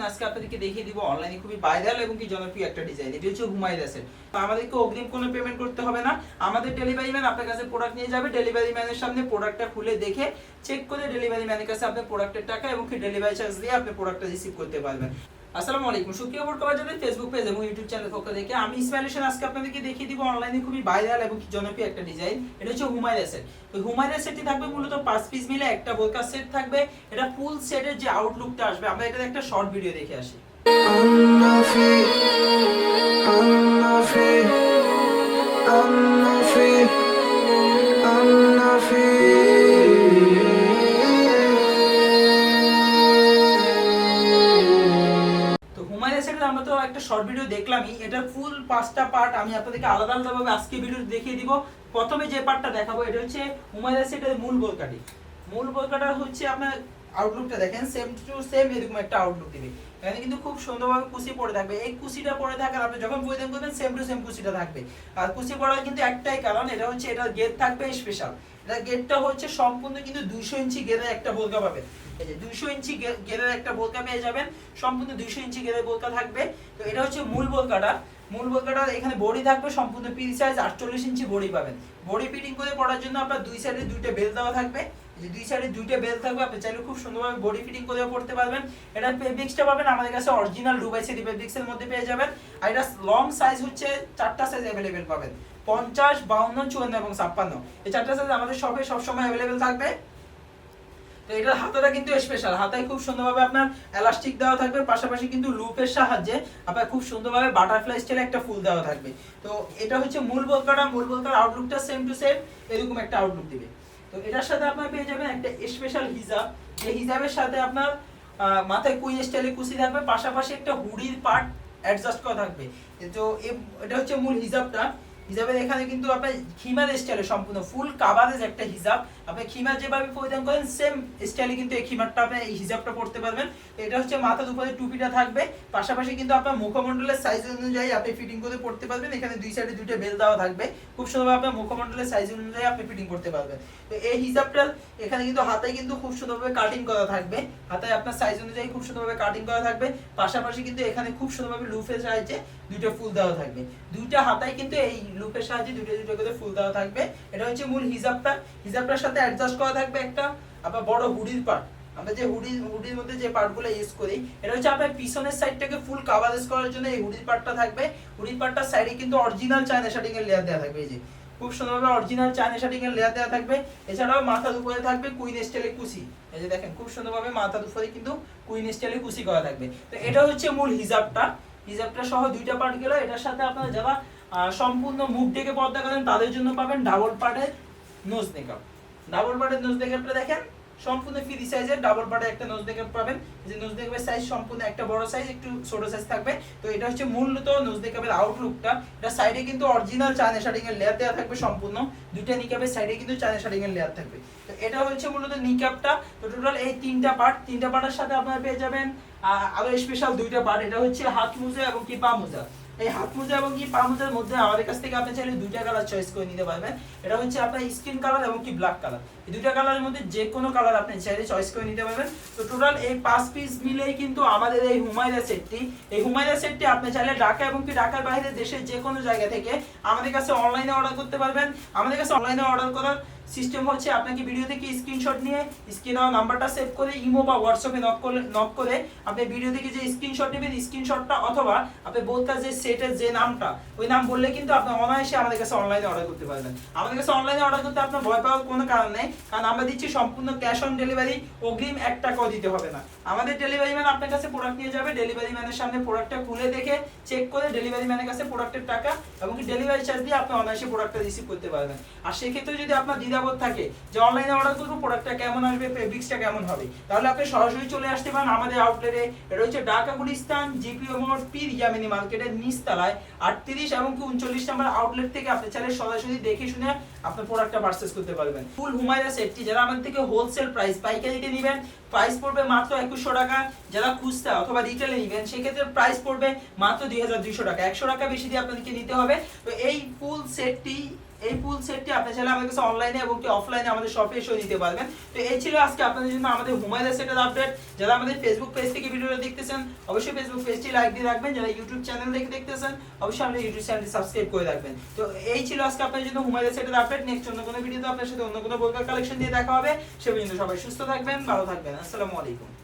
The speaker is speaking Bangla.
আজকে আপনাদেরকে দেখিয়ে দিব অনলাইনে খুবই ভাইরাল এবং কি জনপ্রিয় একটা ডিজাইন। এটা হচ্ছে হুমায়রা সেট। তো আমাদেরকে অগ্রিম কোনো পেমেন্ট করতে হবে না। আমাদের ডেলিভারি ম্যান আপনার কাছে প্রোডাক্ট নিয়ে যাবে, ডেলিভারি ম্যানের সামনে প্রোডাক্টটা খুলে দেখে চেক করে ডেলিভারি ম্যানের কাছে আপনার প্রোডাক্টের টাকা এবং কি ডেলিভারি চার্জ দিয়ে আপনি প্রোডাক্টটা রিসিভ করতে পারবেন। আসসালামু আলাইকুম, সুপ্রিয় বোরকা যাদের ফেসবুক পেজ এবং ইউটিউব চ্যানেল পক্ষ থেকে আমি ইসমাইল হোসেন আজকে আপনাদেরকে দেখিয়ে দিব অনলাইনে খুবই ভাইরাল এবং জনপ্রিয় একটা ডিজাইন। এটা হচ্ছে হুমায়রা সেট। তো হুমায়রা সেটটি থাকবে মূলত 5 পিস মিলে একটা বোরকা সেট থাকবে। এটা ফুল সেটের যে আউটলুকটা আসবে আমরা এটার একটা শর্ট ভিডিও দেখে আসি। আমরা তো একটা শর্ট ভিডিও দেখলামই, এটার ফুল 5টা পার্ট আমি আপনাদেরকে আলাদা আলাদা ভাবে আজকে ভিডিওতে দেখিয়ে দিব। প্রথমে যে পার্টটা দেখাবো এটা হচ্ছে হুমায়রা সেটের মূল বোরকাটি। মূল বোরকাটা হচ্ছে আপনার আউটলুকটা দেখেন, সেম টু সেম এরকম একটা আউটলুক দিবে। এখানে কিন্তু খুব সুন্দরভাবে কুচি পড়ে থাকবে। এই কুচিটা পড়ে থাকার আপনি যখন পরিধান করবেন সেম টু সেম কুচিটা থাকবে। আর কুচি পড়ার কিন্তু একটাই কারণ, এটা হচ্ছে এটার গেট থাকবে স্পেশাল। এটা গেটটা হচ্ছে সম্পূর্ণ কিন্তু 200 ইঞ্চি গেরের একটা বোরকা পাবেন। এই যে 200 ইঞ্চি গেরের একটা বোরকা পেয়ে যাবেন, সম্পূর্ণ 200 ইঞ্চি গেরের বোরকা থাকবে। তো এটা হচ্ছে মূল বোরকাটা। মূল বোরকাটার এখানে বডি থাকবে সম্পূর্ণ পি সাইজ 48 ইঞ্চি বডি পাবেন। বডি ফিটিং করে পড়ার জন্য আপনার দুই সাইডে দুইটা বেল্ট দেওয়া থাকবে। যে দুই সাইডে দুইটা বেল্ট থাকবে, আপনি চাইলে খুব সুন্দরভাবে বডি ফিটিং করে পড়তে পারবেন। এটা ফেব্রিক্সটা পাবেন আমাদের কাছে অরিজিনাল দুবাই সেরি ফেব্রিক্সের মধ্যে পেয়ে যাবেন। আর এটা লং সাইজ হচ্ছে 4টা সাইজ अवेलेबल পাবেন, 50, 52, 54 এবং 56। এই 4টা সাইজ আমাদের শপে সব সময় अवेलेबल থাকবে। তো এটার হাতাটা কিন্তু স্পেশাল, হাতায় খুব সুন্দরভাবে আপনার এলাস্টিক দেওয়া থাকবে, পাশাপাশি কিন্তু লুপের সাহায্যে আপনার খুব সুন্দরভাবে বাটারফ্লাই স্টাইলে একটা ফুল দেওয়া থাকবে। তো এটা হচ্ছে মূল বোরকাটা। মূল বোরকার আউটলুকটা সেম টু সেম এরকম একটা আউটলুক দিবে। তো এটার সাথে আপনারা পেয়ে যাবেন একটা স্পেশাল হিজাব। এই হিজাবের সাথে আপনার মাথায় কুইন স্টাইলে কুচি থাকবে, পাশাপাশি একটা হুডির পার্ট অ্যাডজাস্ট করা থাকবে। তো এটা হচ্ছে মূল হিজাবটা। হিজাবের এখানে কিন্তু আপনার খিমার স্টাইলে সম্পূর্ণ ফুল কাভারেজ একটা হিজাব। আপনি খিমার যেভাবে পরিধান করেন সেম স্টাইলে কিন্তু এই খিমারটা আপনি এই হিজাবটা পরতে পারবেন। এটা হচ্ছে মাথার উপরে টুপিটা থাকবে, পাশাপাশি কিন্তু আপনার মুখমণ্ডলের সাইজ অনুযায়ী আপনি ফিটিং করে পড়তে পারবেন। এখানে দুই সাইডে দুইটা বেল দেওয়া থাকবে, খুব সুন্দরভাবে আপনার মুখমণ্ডলের সাইজ অনুযায়ী আপনি ফিটিং করতে পারবেন। তো এই হিজাবটা এখানে কিন্তু হাতায় কিন্তু খুব সুন্দরভাবে কাটিং করা থাকবে, হাতায় আপনার সাইজ অনুযায়ী খুব সুন্দরভাবে কাটিং করা থাকবে। পাশাপাশি কিন্তু এখানে খুব সুন্দরভাবে লুপের সাহায্যে দুইটা ফুল দেওয়া থাকবে। দুইটা হাতায় কিন্তু এই লুপের সাহায্যে দুইটা দুইটা করে ফুল দেওয়া থাকবে। এটা হচ্ছে মূল হিজাবটা। হিজাবটার সাথে অ্যাডজাস্ট করা থাকবে একটা আপনার বড় হুডির পার্ট। আমরা যে হুডির মধ্যে যে পার্টগুলো ইউজ করি, এটা হচ্ছে আপনার পিছনের সাইডটাকে ফুল কভারেজ করার জন্য এই হুডির পার্টটা থাকবে। হুডির পার্টটার সাইডে কিন্তু অরিজিনাল চায়না শাটিং এর লেয়ার দেওয়া থাকবে। এই যে খুব সুন্দরভাবে অরিজিনাল চায়না শাটিং এর লেয়ার দেওয়া থাকবে। এছাড়াও মাথার উপরে থাকবে কুইন স্টাইলে কুচি। এই যে দেখেন খুব সুন্দরভাবে মাথার উপরে কিন্তু কুইন স্টাইলে কুচি করা থাকবে। তো এটা হচ্ছে মূল হিজাবটা। হিজাবটা সহ দুইটা পার্ট গেল। এটার সাথে আপনারা যারা সম্পূর্ণ মুখ ঢেকে পর্দা করেন তাদের জন্য পাবেন ডাবল পার্টের নোজ মেকআপ। ডাবল পার্টের নোজ মেকআপটা দেখেন সম্পূর্ণ ফ্রি সাইজের ডাবল পার্টের একটা নোজ মেকআপ পাবেন। যে নোজ মেকআপের সাইজ সম্পূর্ণ একটা বড় সাইজ, একটু ছোট সাইজ থাকবে। তো এটা হচ্ছে মূলত নোজ মেকআপের আউটলুকটা। এটা সাইডে কিন্তু অরিজিনাল চায়না শাটিং এর লেয়ার দেওয়া থাকবে সম্পূর্ণ। দুইটা নিকাপের সাইডে কিন্তু চায়না শাটিং এর লেয়ার থাকবে। তো এটা হচ্ছে মূলত নিকাপটা। তো টোটাল এই তিনটা পার্টের সাথে আপনারা পেয়ে যাবেন আরো স্পেশাল দুইটা পার্ট। এটা হচ্ছে হাত মোজা এবং কি পা মোজা। এই হাত মোজা এবং কি পা মোজার মধ্যে আমাদের কাছ থেকে আপনি চাইলে দুইটা কালার চয়েস করে নিতে পারবেন। এটা হচ্ছে আপনার স্কিন কালার এবং কি ব্ল্যাক কালার। এই দুইটা কালারের মধ্যে যে কোনো কালার আপনি চাইলে চয়েস করে নিতে পারবেন। তো টোটাল এই 5 পিস মিলেই কিন্তু আমাদের এই হুমায়রা সেটটি। এই হুমায়রা সেটটি আপনি চাইলে ঢাকা এবং কি ঢাকার বাইরে দেশের যে কোনো জায়গা থেকে আমাদের কাছে অনলাইনে অর্ডার করতে পারবেন। আমাদের কাছে অনলাইনে অর্ডার করার সিস্টেম হচ্ছে আপনাকে ভিডিও থেকে স্ক্রিনশট নিয়ে স্ক্রিনে নাম্বারটা সেভ করে ইমো বা হোয়াটসঅ্যাপে নক করে আপনি ভিডিও থেকে যে স্ক্রিনশট নেবেন, স্ক্রিনশটটা অথবা আপনি বোরকা যে সেটের যে নামটা ওই নাম বললে কিন্তু আপনি অনায়াসে আমাদের কাছে অনলাইনে অর্ডার করতে পারবেন। আমাদের কাছে অনলাইনে অর্ডার করতে আপনার ভয় পাওয়ার কোনো কারণ নেই, কারণ আমরা দিচ্ছি সম্পূর্ণ ক্যাশ অন ডেলিভারি, অগ্রিম 1 টাকাও দিতে হবে না। আমাদের ডেলিভারি ম্যান আপনার কাছে প্রোডাক্ট নিয়ে যাবে, ডেলিভারি ম্যানের সামনে প্রোডাক্টটা খুলে দেখে চেক করে ডেলিভারি ম্যানের কাছে প্রোডাক্টের টাকা এবং কি ডেলিভারি চার্জ দিয়ে আপনি অনায়াসে প্রোডাক্টটা রিসিভ করতে পারবেন। আর সেক্ষেত্রে যদি আপনার দ্বিধাবোধ থাকে যে অনলাইনে অর্ডার করবো প্রোডাক্টটা কেমন আসবে, ফেব্রিক্সটা কেমন হবে, তাহলে আপনি সরাসরি চলে আসতে পারেন আমাদের আউটলেটে। এটা হচ্ছে ঢাকা গুলিস্তান জিপিও মোড় পীর ইয়ামিনী মার্কেটের নিচতলায় 38 এবং 39 নম্বর আউটলেট থেকে আপনি চাইলে সরাসরি দেখে শুনে আপনার প্রোডাক্টটা পারচেজ করতে পারবেন। ফুল হুমায়রা সেটটি যারা আমাদের থেকে হোলসেল প্রাইস পাইকারিতে নেবেন প্রাইস পড়বে মাত্র 2100 টাকা। যারা খুচরা অথবা রিটেলে নেবেন সেক্ষেত্রে প্রাইস পড়বে মাত্র 2200 টাকা। 100 টাকা বেশি দিয়ে আপনাদেরকে নিতে হবে। তো এই ফুল সেটটি এই ফুল সেটটি আপনি চাইলে আমাদের কাছে অনলাইনে এবং কি অফলাইনে আমাদের শপে এসেও নিতে পারবেন। তো এই ছিল আজকে আপনাদের জন্য আমাদের হুমায়রা সেটের আপডেট। যারা আমাদের ফেসবুক পেজ থেকে ভিডিওটা দেখতেছেন অবশ্যই ফেসবুক পেজটি লাইক দিয়ে রাখবেন, যারা ইউটিউব চ্যানেল থেকে দেখতেছেন অবশ্যই আমাদের ইউটিউব চ্যানেলটি সাবস্ক্রাইব করে রাখবেন। তো এই ছিল আজকে আপনাদের জন্য হুমায়রা সেটের আপডেট। নেক্সট অন্য কোনো ভিডিওতে আপনার সাথে অন্য কোনো বোরকার কালেকশন দিয়ে দেখা হবে। সে পর্যন্ত সবাই সুস্থ থাকবেন, ভালো থাকবেন। আসসালামু আলাইকুম।